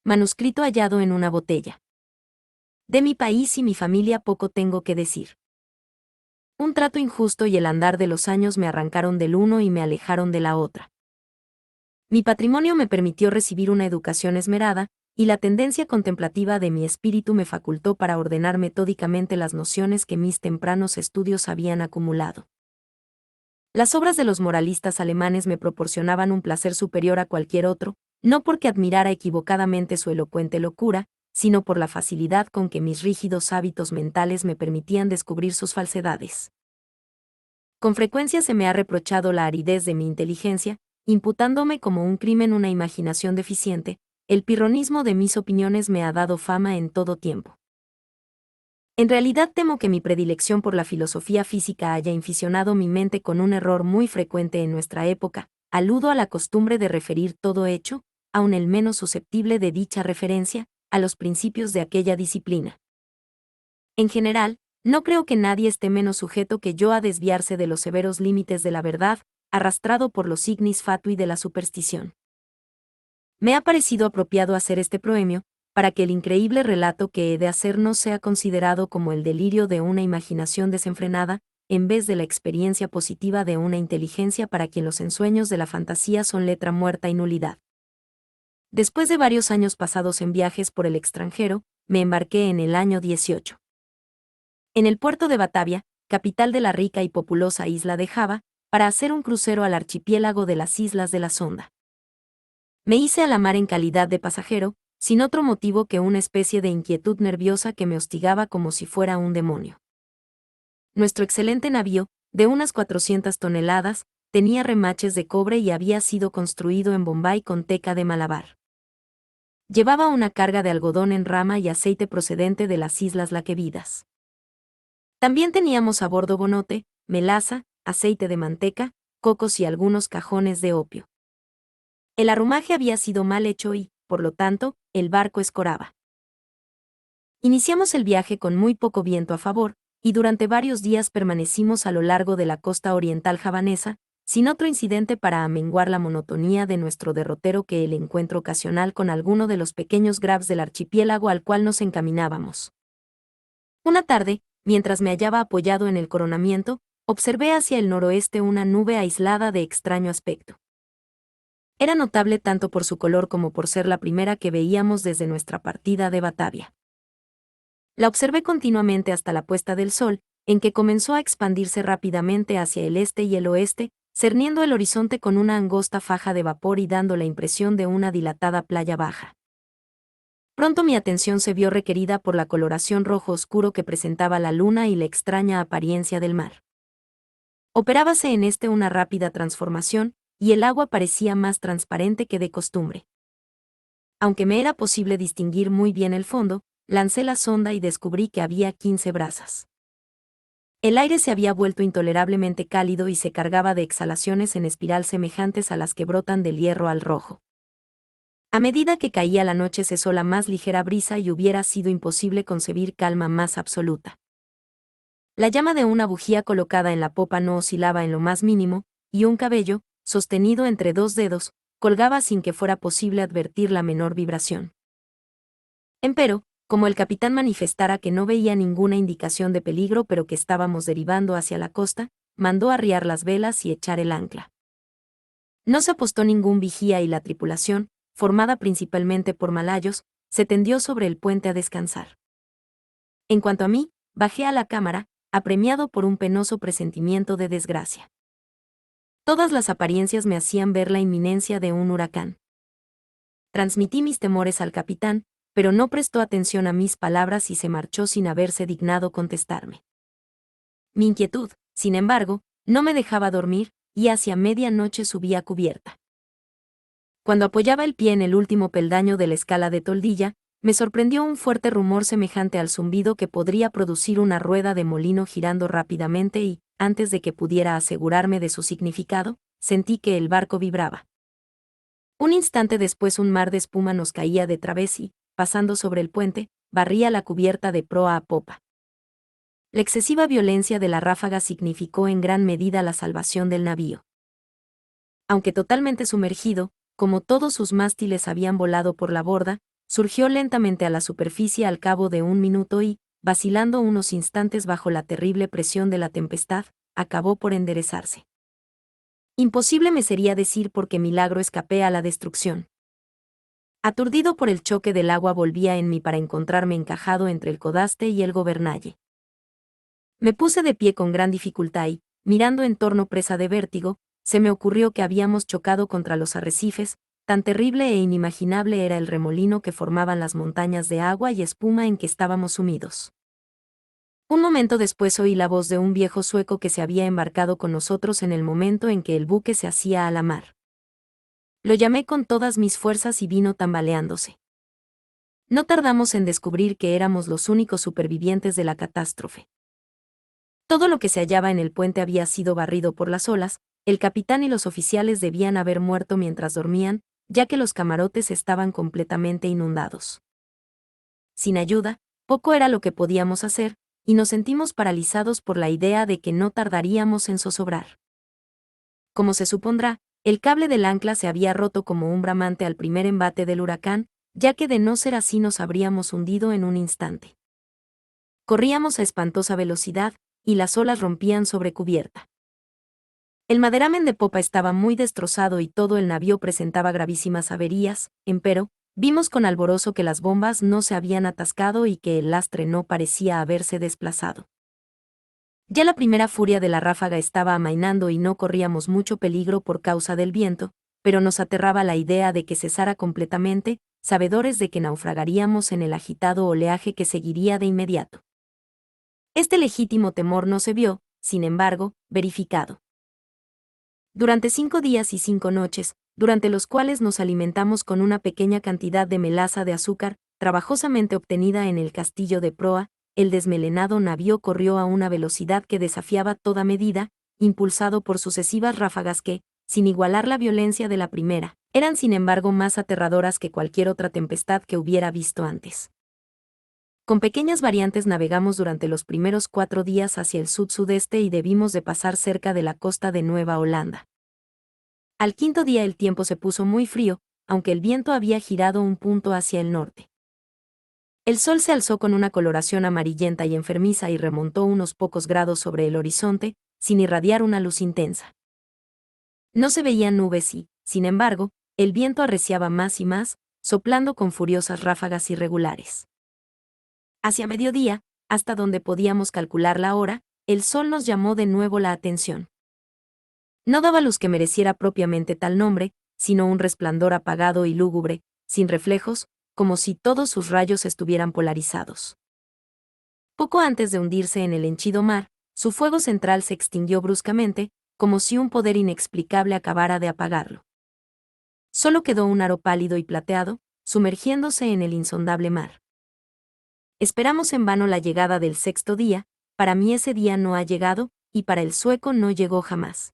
manuscrito hallado en una botella. De mi país y mi familia poco tengo que decir. Un trato injusto y el andar de los años me arrancaron del uno y me alejaron de la otra. Mi patrimonio me permitió recibir una educación esmerada, y la tendencia contemplativa de mi espíritu me facultó para ordenar metódicamente las nociones que mis tempranos estudios habían acumulado. Las obras de los moralistas alemanes me proporcionaban un placer superior a cualquier otro, no porque admirara equivocadamente su elocuente locura, sino por la facilidad con que mis rígidos hábitos mentales me permitían descubrir sus falsedades. Con frecuencia se me ha reprochado la aridez de mi inteligencia, imputándome como un crimen una imaginación deficiente. El pirronismo de mis opiniones me ha dado fama en todo tiempo. En realidad temo que mi predilección por la filosofía física haya inficionado mi mente con un error muy frecuente en nuestra época. Aludo a la costumbre de referir todo hecho, aun el menos susceptible de dicha referencia, a los principios de aquella disciplina. En general, no creo que nadie esté menos sujeto que yo a desviarse de los severos límites de la verdad, arrastrado por los ignis fatui de la superstición. Me ha parecido apropiado hacer este proemio, para que el increíble relato que he de hacer no sea considerado como el delirio de una imaginación desenfrenada, en vez de la experiencia positiva de una inteligencia para quien los ensueños de la fantasía son letra muerta y nulidad. Después de varios años pasados en viajes por el extranjero, me embarqué en el año 18. En el puerto de Batavia, capital de la rica y populosa isla de Java, para hacer un crucero al archipiélago de las Islas de la Sonda. Me hice a la mar en calidad de pasajero, sin otro motivo que una especie de inquietud nerviosa que me hostigaba como si fuera un demonio. Nuestro excelente navío, de unas 400 toneladas, tenía remaches de cobre y había sido construido en Bombay con teca de Malabar. Llevaba una carga de algodón en rama y aceite procedente de las Islas Laquevidas. También teníamos a bordo bonote, melaza, aceite de manteca, cocos y algunos cajones de opio. El arrumaje había sido mal hecho y, por lo tanto, el barco escoraba. Iniciamos el viaje con muy poco viento a favor, y durante varios días permanecimos a lo largo de la costa oriental javanesa, sin otro incidente para amenguar la monotonía de nuestro derrotero que el encuentro ocasional con alguno de los pequeños grabs del archipiélago al cual nos encaminábamos. Una tarde, mientras me hallaba apoyado en el coronamiento, observé hacia el noroeste una nube aislada de extraño aspecto. Era notable tanto por su color como por ser la primera que veíamos desde nuestra partida de Batavia. La observé continuamente hasta la puesta del sol, en que comenzó a expandirse rápidamente hacia el este y el oeste, cerniendo el horizonte con una angosta faja de vapor y dando la impresión de una dilatada playa baja. Pronto mi atención se vio requerida por la coloración rojo oscuro que presentaba la luna y la extraña apariencia del mar. Operábase en este una rápida transformación, y el agua parecía más transparente que de costumbre. Aunque me era posible distinguir muy bien el fondo, lancé la sonda y descubrí que había 15 brazas. El aire se había vuelto intolerablemente cálido y se cargaba de exhalaciones en espiral semejantes a las que brotan del hierro al rojo. A medida que caía la noche cesó la más ligera brisa y hubiera sido imposible concebir calma más absoluta. La llama de una bujía colocada en la popa no oscilaba en lo más mínimo, y un cabello, sostenido entre dos dedos, colgaba sin que fuera posible advertir la menor vibración. Empero, como el capitán manifestara que no veía ninguna indicación de peligro pero que estábamos derivando hacia la costa, mandó arriar las velas y echar el ancla. No se apostó ningún vigía y la tripulación, formada principalmente por malayos, se tendió sobre el puente a descansar. En cuanto a mí, bajé a la cámara, apremiado por un penoso presentimiento de desgracia. Todas las apariencias me hacían ver la inminencia de un huracán. Transmití mis temores al capitán, pero no prestó atención a mis palabras y se marchó sin haberse dignado contestarme. Mi inquietud, sin embargo, no me dejaba dormir, y hacia medianoche subí a cubierta. Cuando apoyaba el pie en el último peldaño de la escala de toldilla, me sorprendió un fuerte rumor semejante al zumbido que podría producir una rueda de molino girando rápidamente y, antes de que pudiera asegurarme de su significado, sentí que el barco vibraba. Un instante después un mar de espuma nos caía de través y, pasando sobre el puente, barría la cubierta de proa a popa. La excesiva violencia de la ráfaga significó en gran medida la salvación del navío. Aunque totalmente sumergido, como todos sus mástiles habían volado por la borda, surgió lentamente a la superficie al cabo de 1 minuto y, vacilando unos instantes bajo la terrible presión de la tempestad, acabó por enderezarse. Imposible me sería decir por qué milagro escapé a la destrucción. Aturdido por el choque del agua volvía en mí para encontrarme encajado entre el codaste y el gobernalle. Me puse de pie con gran dificultad y, mirando en torno presa de vértigo, se me ocurrió que habíamos chocado contra los arrecifes, tan terrible e inimaginable era el remolino que formaban las montañas de agua y espuma en que estábamos sumidos. Un momento después oí la voz de un viejo sueco que se había embarcado con nosotros en el momento en que el buque se hacía a la mar. Lo llamé con todas mis fuerzas y vino tambaleándose. No tardamos en descubrir que éramos los únicos supervivientes de la catástrofe. Todo lo que se hallaba en el puente había sido barrido por las olas, el capitán y los oficiales debían haber muerto mientras dormían, ya que los camarotes estaban completamente inundados. Sin ayuda, poco era lo que podíamos hacer, y nos sentimos paralizados por la idea de que no tardaríamos en zozobrar. Como se supondrá, el cable del ancla se había roto como un bramante al primer embate del huracán, ya que de no ser así nos habríamos hundido en un instante. Corríamos a espantosa velocidad, y las olas rompían sobre cubierta. El maderamen de popa estaba muy destrozado y todo el navío presentaba gravísimas averías, empero, vimos con alborozo que las bombas no se habían atascado y que el lastre no parecía haberse desplazado. Ya la primera furia de la ráfaga estaba amainando y no corríamos mucho peligro por causa del viento, pero nos aterraba la idea de que cesara completamente, sabedores de que naufragaríamos en el agitado oleaje que seguiría de inmediato. Este legítimo temor no se vio, sin embargo, verificado. Durante 5 días y 5 noches, durante los cuales nos alimentamos con una pequeña cantidad de melaza de azúcar, trabajosamente obtenida en el castillo de proa, el desmelenado navío corrió a una velocidad que desafiaba toda medida, impulsado por sucesivas ráfagas que, sin igualar la violencia de la primera, eran sin embargo más aterradoras que cualquier otra tempestad que hubiera visto antes. Con pequeñas variantes navegamos durante los primeros 4 días hacia el sud-sudeste y debimos de pasar cerca de la costa de Nueva Holanda. Al 5.º día el tiempo se puso muy frío, aunque el viento había girado un punto hacia el norte. El sol se alzó con una coloración amarillenta y enfermiza y remontó unos pocos grados sobre el horizonte, sin irradiar una luz intensa. No se veían nubes y, sin embargo, el viento arreciaba más y más, soplando con furiosas ráfagas irregulares. Hacia mediodía, hasta donde podíamos calcular la hora, el sol nos llamó de nuevo la atención. No daba luz que mereciera propiamente tal nombre, sino un resplandor apagado y lúgubre, sin reflejos, como si todos sus rayos estuvieran polarizados. Poco antes de hundirse en el henchido mar, su fuego central se extinguió bruscamente, como si un poder inexplicable acabara de apagarlo. Solo quedó un aro pálido y plateado, sumergiéndose en el insondable mar. Esperamos en vano la llegada del 6.º día, para mí ese día no ha llegado, y para el sueco no llegó jamás.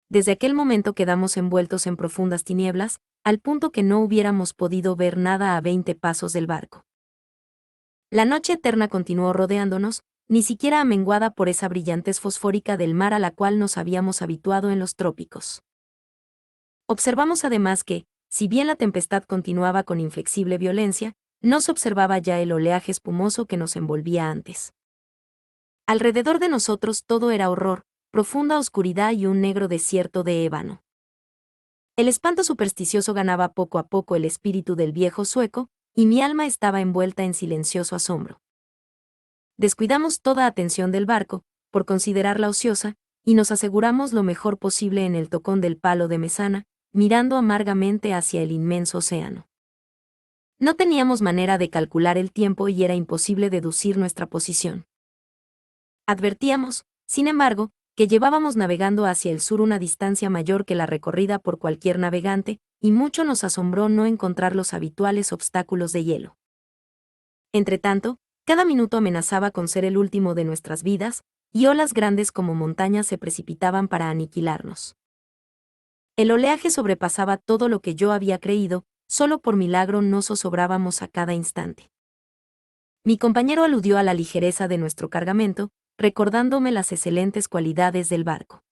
Desde aquel momento quedamos envueltos en profundas tinieblas, al punto que no hubiéramos podido ver nada a 20 pasos del barco. La noche eterna continuó rodeándonos, ni siquiera amenguada por esa brillantez fosfórica del mar a la cual nos habíamos habituado en los trópicos. Observamos además que, si bien la tempestad continuaba con inflexible violencia, no se observaba ya el oleaje espumoso que nos envolvía antes. Alrededor de nosotros todo era horror, profunda oscuridad y un negro desierto de ébano. El espanto supersticioso ganaba poco a poco el espíritu del viejo sueco, y mi alma estaba envuelta en silencioso asombro. Descuidamos toda atención del barco, por considerarla ociosa, y nos aseguramos lo mejor posible en el tocón del palo de mesana, mirando amargamente hacia el inmenso océano. No teníamos manera de calcular el tiempo y era imposible deducir nuestra posición. Advertíamos, sin embargo, que llevábamos navegando hacia el sur una distancia mayor que la recorrida por cualquier navegante, y mucho nos asombró no encontrar los habituales obstáculos de hielo. Entretanto, cada minuto amenazaba con ser el último de nuestras vidas, y olas grandes como montañas se precipitaban para aniquilarnos. El oleaje sobrepasaba todo lo que yo había creído, solo por milagro no zozobrábamos a cada instante. Mi compañero aludió a la ligereza de nuestro cargamento, recordándome las excelentes cualidades del barco.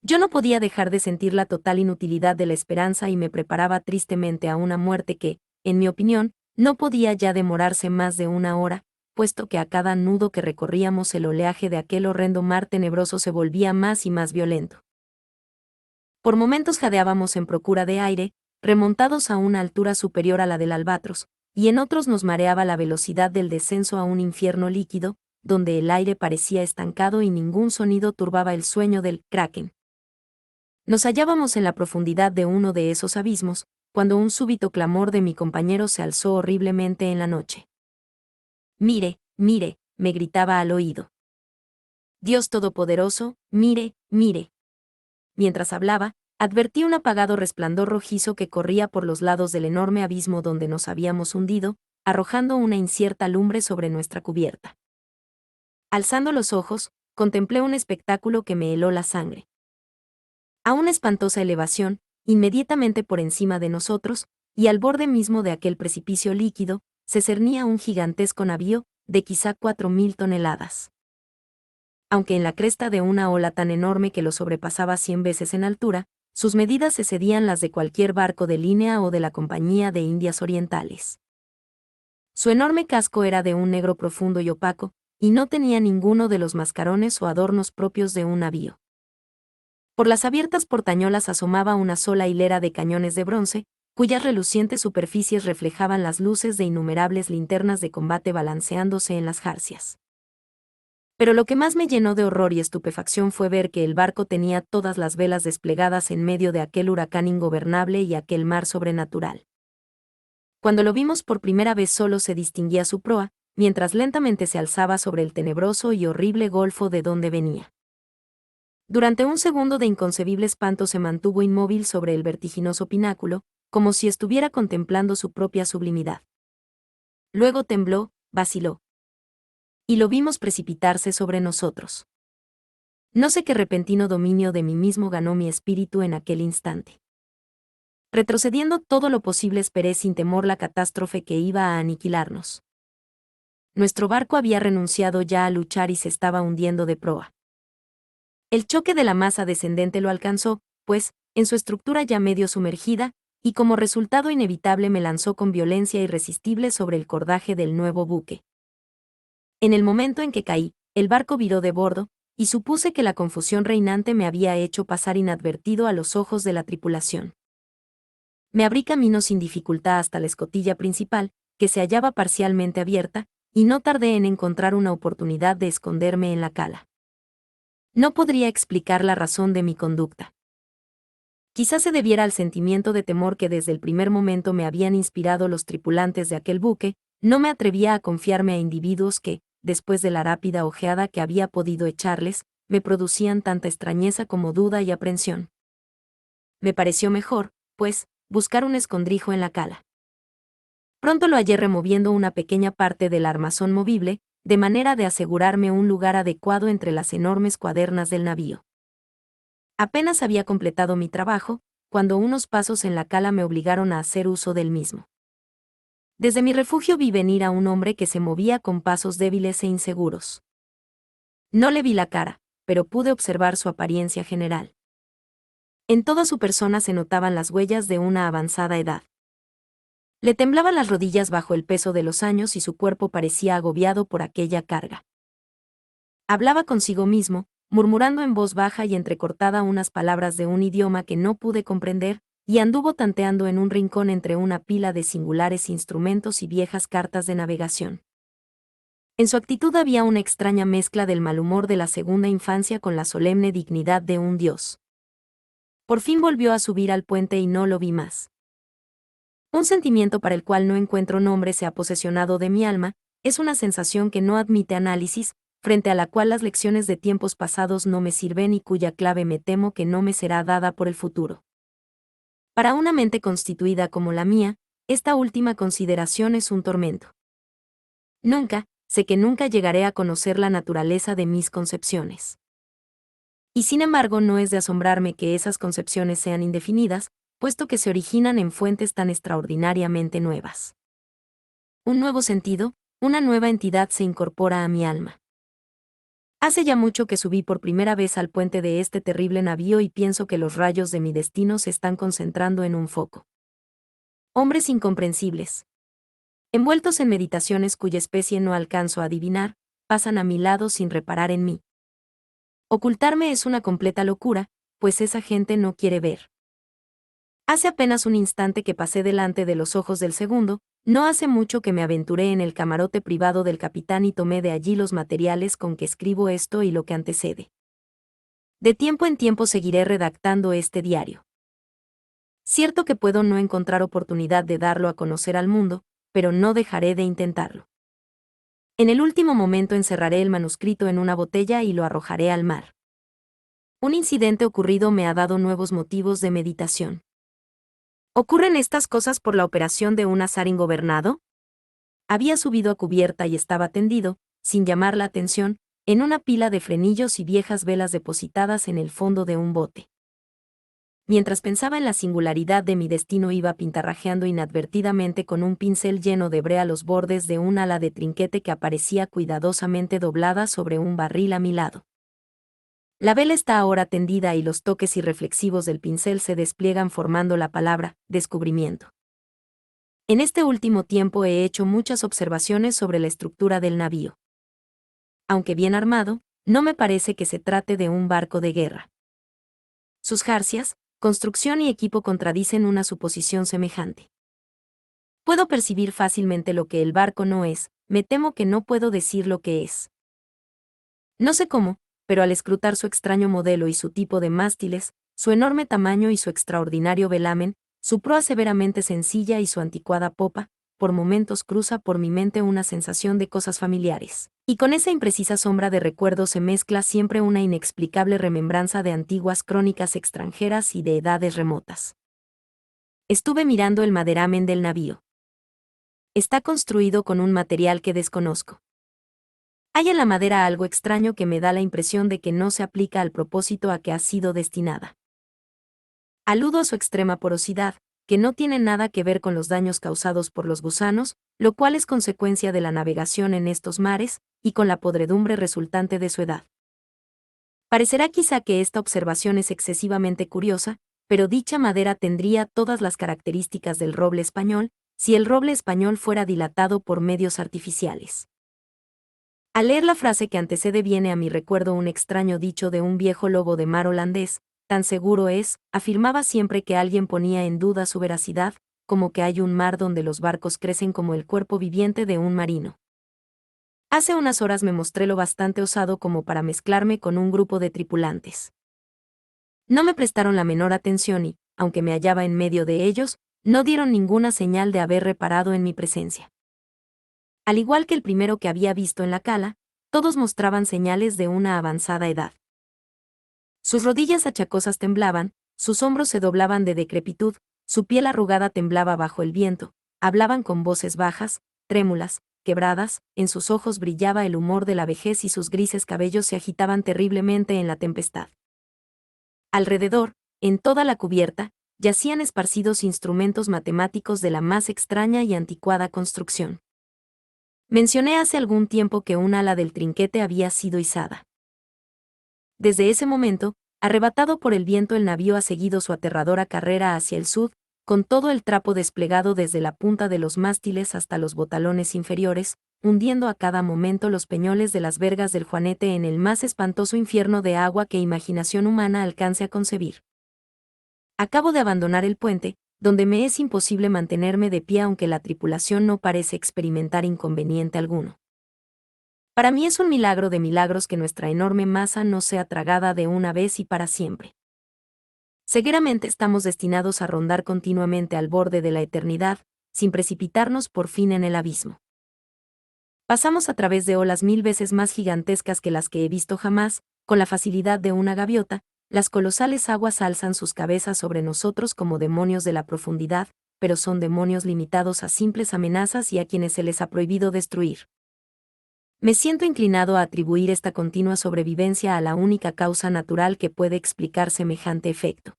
Yo no podía dejar de sentir la total inutilidad de la esperanza y me preparaba tristemente a una muerte que, en mi opinión, no podía ya demorarse más de una hora, puesto que a cada nudo que recorríamos el oleaje de aquel horrendo mar tenebroso se volvía más y más violento. Por momentos jadeábamos en procura de aire, remontados a una altura superior a la del albatros, y en otros nos mareaba la velocidad del descenso a un infierno líquido, donde el aire parecía estancado y ningún sonido turbaba el sueño del kraken. Nos hallábamos en la profundidad de uno de esos abismos, cuando un súbito clamor de mi compañero se alzó horriblemente en la noche. «Mire, mire», me gritaba al oído. «Dios Todopoderoso, mire, mire». Mientras hablaba, advertí un apagado resplandor rojizo que corría por los lados del enorme abismo donde nos habíamos hundido, arrojando una incierta lumbre sobre nuestra cubierta. Alzando los ojos, contemplé un espectáculo que me heló la sangre. A una espantosa elevación, inmediatamente por encima de nosotros, y al borde mismo de aquel precipicio líquido, se cernía un gigantesco navío, de quizá 4.000 toneladas. Aunque en la cresta de una ola tan enorme que lo sobrepasaba 100 veces en altura, sus medidas excedían las de cualquier barco de línea o de la Compañía de Indias Orientales. Su enorme casco era de un negro profundo y opaco, y no tenía ninguno de los mascarones o adornos propios de un navío. Por las abiertas portañolas asomaba una sola hilera de cañones de bronce, cuyas relucientes superficies reflejaban las luces de innumerables linternas de combate balanceándose en las jarcias. Pero lo que más me llenó de horror y estupefacción fue ver que el barco tenía todas las velas desplegadas en medio de aquel huracán ingobernable y aquel mar sobrenatural. Cuando lo vimos por primera vez solo se distinguía su proa, mientras lentamente se alzaba sobre el tenebroso y horrible golfo de donde venía. Durante un segundo de inconcebible espanto se mantuvo inmóvil sobre el vertiginoso pináculo, como si estuviera contemplando su propia sublimidad. Luego tembló, vaciló. Y lo vimos precipitarse sobre nosotros. No sé qué repentino dominio de mí mismo ganó mi espíritu en aquel instante. Retrocediendo todo lo posible esperé sin temor la catástrofe que iba a aniquilarnos. Nuestro barco había renunciado ya a luchar y se estaba hundiendo de proa. El choque de la masa descendente lo alcanzó, pues, en su estructura ya medio sumergida, y como resultado inevitable me lanzó con violencia irresistible sobre el cordaje del nuevo buque. En el momento en que caí, el barco viró de bordo, y supuse que la confusión reinante me había hecho pasar inadvertido a los ojos de la tripulación. Me abrí camino sin dificultad hasta la escotilla principal, que se hallaba parcialmente abierta, y no tardé en encontrar una oportunidad de esconderme en la cala. No podría explicar la razón de mi conducta. Quizás se debiera al sentimiento de temor que desde el primer momento me habían inspirado los tripulantes de aquel buque. No me atrevía a confiarme a individuos que, después de la rápida ojeada que había podido echarles, me producían tanta extrañeza como duda y aprensión. Me pareció mejor, pues, buscar un escondrijo en la cala. Pronto lo hallé removiendo una pequeña parte del armazón movible, de manera de asegurarme un lugar adecuado entre las enormes cuadernas del navío. Apenas había completado mi trabajo, cuando unos pasos en la cala me obligaron a hacer uso del mismo. Desde mi refugio vi venir a un hombre que se movía con pasos débiles e inseguros. No le vi la cara, pero pude observar su apariencia general. En toda su persona se notaban las huellas de una avanzada edad. Le temblaban las rodillas bajo el peso de los años y su cuerpo parecía agobiado por aquella carga. Hablaba consigo mismo, murmurando en voz baja y entrecortada unas palabras de un idioma que no pude comprender, y anduvo tanteando en un rincón entre una pila de singulares instrumentos y viejas cartas de navegación. En su actitud había una extraña mezcla del mal humor de la segunda infancia con la solemne dignidad de un dios. Por fin volvió a subir al puente y no lo vi más. Un sentimiento para el cual no encuentro nombre se ha posesionado de mi alma, es una sensación que no admite análisis, frente a la cual las lecciones de tiempos pasados no me sirven y cuya clave me temo que no me será dada por el futuro. Para una mente constituida como la mía, esta última consideración es un tormento. Sé que nunca llegaré a conocer la naturaleza de mis concepciones. Y sin embargo no es de asombrarme que esas concepciones sean indefinidas, puesto que se originan en fuentes tan extraordinariamente nuevas. Un nuevo sentido, una nueva entidad se incorpora a mi alma. Hace ya mucho que subí por primera vez al puente de este terrible navío y pienso que los rayos de mi destino se están concentrando en un foco. Hombres incomprensibles. Envueltos en meditaciones cuya especie no alcanzo a adivinar, pasan a mi lado sin reparar en mí. Ocultarme es una completa locura, pues esa gente no quiere ver. Hace apenas un instante que pasé delante de los ojos del segundo, no hace mucho que me aventuré en el camarote privado del capitán y tomé de allí los materiales con que escribo esto y lo que antecede. De tiempo en tiempo seguiré redactando este diario. Cierto que puedo no encontrar oportunidad de darlo a conocer al mundo, pero no dejaré de intentarlo. En el último momento encerraré el manuscrito en una botella y lo arrojaré al mar. Un incidente ocurrido me ha dado nuevos motivos de meditación. ¿Ocurren estas cosas por la operación de un azar ingobernado? Había subido a cubierta y estaba tendido, sin llamar la atención, en una pila de frenillos y viejas velas depositadas en el fondo de un bote. Mientras pensaba en la singularidad de mi destino iba pintarrajeando inadvertidamente con un pincel lleno de brea los bordes de un ala de trinquete que aparecía cuidadosamente doblada sobre un barril a mi lado. La vela está ahora tendida y los toques irreflexivos del pincel se despliegan formando la palabra descubrimiento. En este último tiempo he hecho muchas observaciones sobre la estructura del navío. Aunque bien armado, no me parece que se trate de un barco de guerra. Sus jarcias, construcción y equipo contradicen una suposición semejante. Puedo percibir fácilmente lo que el barco no es, me temo que no puedo decir lo que es. No sé cómo, pero al escrutar su extraño modelo y su tipo de mástiles, su enorme tamaño y su extraordinario velamen, su proa severamente sencilla y su anticuada popa, por momentos cruza por mi mente una sensación de cosas familiares, y con esa imprecisa sombra de recuerdo se mezcla siempre una inexplicable remembranza de antiguas crónicas extranjeras y de edades remotas. Estuve mirando el maderamen del navío. Está construido con un material que desconozco. Hay en la madera algo extraño que me da la impresión de que no se aplica al propósito a que ha sido destinada. Aludo a su extrema porosidad, que no tiene nada que ver con los daños causados por los gusanos, lo cual es consecuencia de la navegación en estos mares, y con la podredumbre resultante de su edad. Parecerá quizá que esta observación es excesivamente curiosa, pero dicha madera tendría todas las características del roble español, si el roble español fuera dilatado por medios artificiales. Al leer la frase que antecede viene a mi recuerdo un extraño dicho de un viejo lobo de mar holandés: tan seguro es, afirmaba siempre que alguien ponía en duda su veracidad, como que hay un mar donde los barcos crecen como el cuerpo viviente de un marino. Hace unas horas me mostré lo bastante osado como para mezclarme con un grupo de tripulantes. No me prestaron la menor atención y, aunque me hallaba en medio de ellos, no dieron ninguna señal de haber reparado en mi presencia. Al igual que el primero que había visto en la cala, todos mostraban señales de una avanzada edad. Sus rodillas achacosas temblaban, sus hombros se doblaban de decrepitud, su piel arrugada temblaba bajo el viento, hablaban con voces bajas, trémulas, quebradas, en sus ojos brillaba el humor de la vejez y sus grises cabellos se agitaban terriblemente en la tempestad. Alrededor, en toda la cubierta, yacían esparcidos instrumentos matemáticos de la más extraña y anticuada construcción. Mencioné hace algún tiempo que un ala del trinquete había sido izada. Desde ese momento, arrebatado por el viento, el navío ha seguido su aterradora carrera hacia el sur, con todo el trapo desplegado desde la punta de los mástiles hasta los botalones inferiores, hundiendo a cada momento los peñoles de las vergas del Juanete en el más espantoso infierno de agua que imaginación humana alcance a concebir. Acabo de abandonar el puente, donde me es imposible mantenerme de pie aunque la tripulación no parece experimentar inconveniente alguno. Para mí es un milagro de milagros que nuestra enorme masa no sea tragada de una vez y para siempre. Cegueramente estamos destinados a rondar continuamente al borde de la eternidad, sin precipitarnos por fin en el abismo. Pasamos a través de olas 1000 veces más gigantescas que las que he visto jamás, con la facilidad de una gaviota, las colosales aguas alzan sus cabezas sobre nosotros como demonios de la profundidad, pero son demonios limitados a simples amenazas y a quienes se les ha prohibido destruir. Me siento inclinado a atribuir esta continua sobrevivencia a la única causa natural que puede explicar semejante efecto.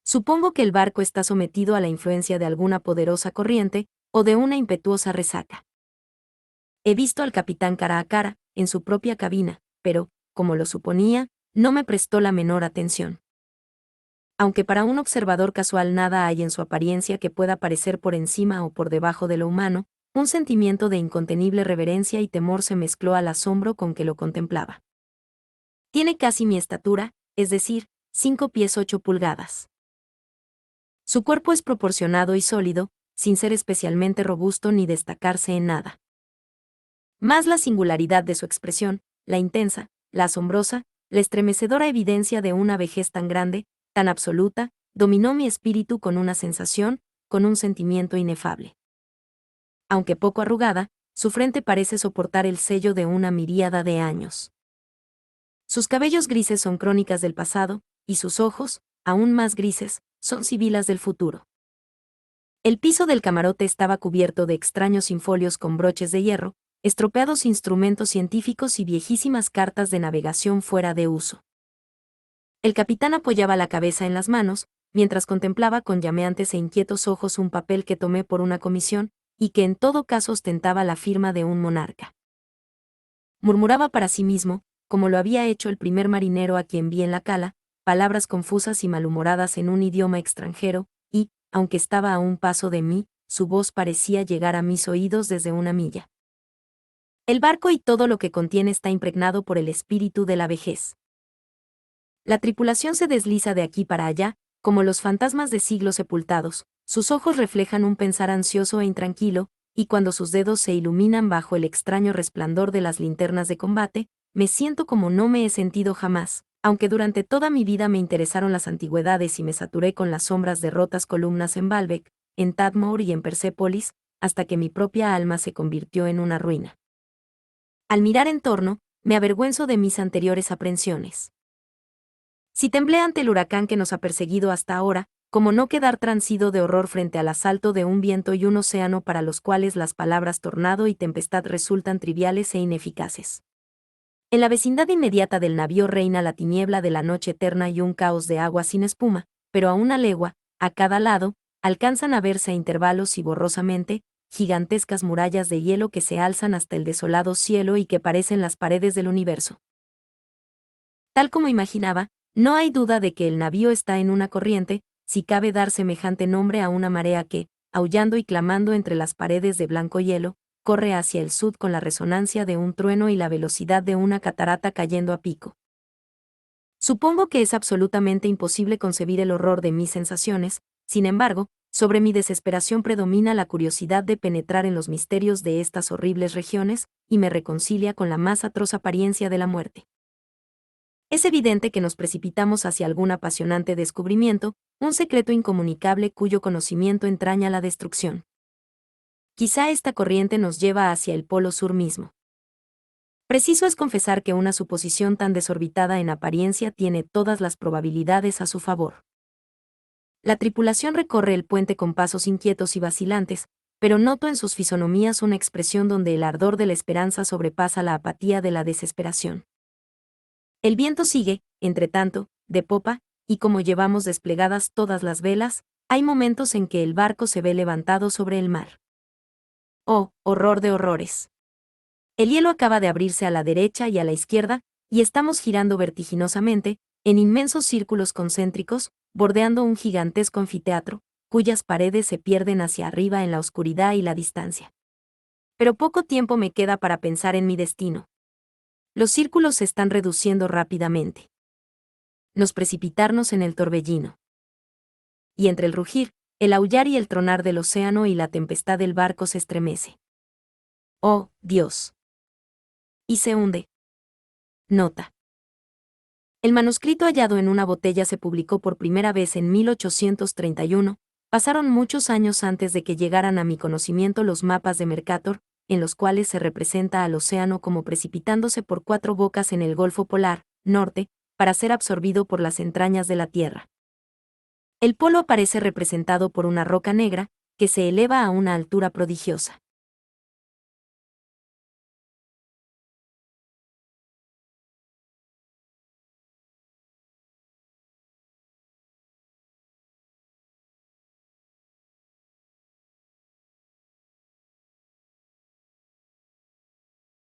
Supongo que el barco está sometido a la influencia de alguna poderosa corriente, o de una impetuosa resaca. He visto al capitán cara a cara, en su propia cabina, pero, como lo suponía, no me prestó la menor atención. Aunque para un observador casual nada hay en su apariencia que pueda parecer por encima o por debajo de lo humano, un sentimiento de incontenible reverencia y temor se mezcló al asombro con que lo contemplaba. Tiene casi mi estatura, es decir, 5 pies 8 pulgadas. Su cuerpo es proporcionado y sólido, sin ser especialmente robusto ni destacarse en nada. Más la singularidad de su expresión, la intensa, la asombrosa, la estremecedora evidencia de una vejez tan grande, tan absoluta, dominó mi espíritu con una sensación, con un sentimiento inefable. Aunque poco arrugada, su frente parece soportar el sello de una miríada de años. Sus cabellos grises son crónicas del pasado, y sus ojos, aún más grises, son sibilas del futuro. El piso del camarote estaba cubierto de extraños infolios con broches de hierro, estropeados instrumentos científicos y viejísimas cartas de navegación fuera de uso. El capitán apoyaba la cabeza en las manos, mientras contemplaba con llameantes e inquietos ojos un papel que tomé por una comisión, y que en todo caso ostentaba la firma de un monarca. Murmuraba para sí mismo, como lo había hecho el primer marinero a quien vi en la cala, palabras confusas y malhumoradas en un idioma extranjero, y, aunque estaba a un paso de mí, su voz parecía llegar a mis oídos desde una milla. El barco y todo lo que contiene está impregnado por el espíritu de la vejez. La tripulación se desliza de aquí para allá, como los fantasmas de siglos sepultados, sus ojos reflejan un pensar ansioso e intranquilo, y cuando sus dedos se iluminan bajo el extraño resplandor de las linternas de combate, me siento como no me he sentido jamás, aunque durante toda mi vida me interesaron las antigüedades y me saturé con las sombras de rotas columnas en Baalbek, en Tadmor y en Persépolis, hasta que mi propia alma se convirtió en una ruina. Al mirar en torno, me avergüenzo de mis anteriores aprensiones. Si temblé ante el huracán que nos ha perseguido hasta ahora, ¿cómo no quedar transido de horror frente al asalto de un viento y un océano para los cuales las palabras tornado y tempestad resultan triviales e ineficaces? En la vecindad inmediata del navío reina la tiniebla de la noche eterna y un caos de agua sin espuma, pero a una legua, a cada lado, alcanzan a verse a intervalos y borrosamente, gigantescas murallas de hielo que se alzan hasta el desolado cielo y que parecen las paredes del universo. Tal como imaginaba, no hay duda de que el navío está en una corriente, si cabe dar semejante nombre a una marea que, aullando y clamando entre las paredes de blanco hielo, corre hacia el sud con la resonancia de un trueno y la velocidad de una catarata cayendo a pico. Supongo que es absolutamente imposible concebir el horror de mis sensaciones, sin embargo, sobre mi desesperación predomina la curiosidad de penetrar en los misterios de estas horribles regiones, y me reconcilia con la más atroz apariencia de la muerte. Es evidente que nos precipitamos hacia algún apasionante descubrimiento, un secreto incomunicable cuyo conocimiento entraña la destrucción. Quizá esta corriente nos lleva hacia el polo sur mismo. Preciso es confesar que una suposición tan desorbitada en apariencia tiene todas las probabilidades a su favor. La tripulación recorre el puente con pasos inquietos y vacilantes, pero noto en sus fisonomías una expresión donde el ardor de la esperanza sobrepasa la apatía de la desesperación. El viento sigue, entre tanto, de popa, y como llevamos desplegadas todas las velas, hay momentos en que el barco se ve levantado sobre el mar. ¡Oh, horror de horrores! El hielo acaba de abrirse a la derecha y a la izquierda, y estamos girando vertiginosamente, en inmensos círculos concéntricos, bordeando un gigantesco anfiteatro, cuyas paredes se pierden hacia arriba en la oscuridad y la distancia. Pero poco tiempo me queda para pensar en mi destino. Los círculos se están reduciendo rápidamente. Nos precipitarnos en el torbellino. Y entre el rugir, el aullar y el tronar del océano y la tempestad del barco se estremece. ¡Oh, Dios! Y se hunde. Nota. El manuscrito hallado en una botella se publicó por primera vez en 1831, pasaron muchos años antes de que llegaran a mi conocimiento los mapas de Mercator, en los cuales se representa al océano como precipitándose por 4 bocas en el Golfo Polar, norte, para ser absorbido por las entrañas de la Tierra. El polo aparece representado por una roca negra, que se eleva a una altura prodigiosa.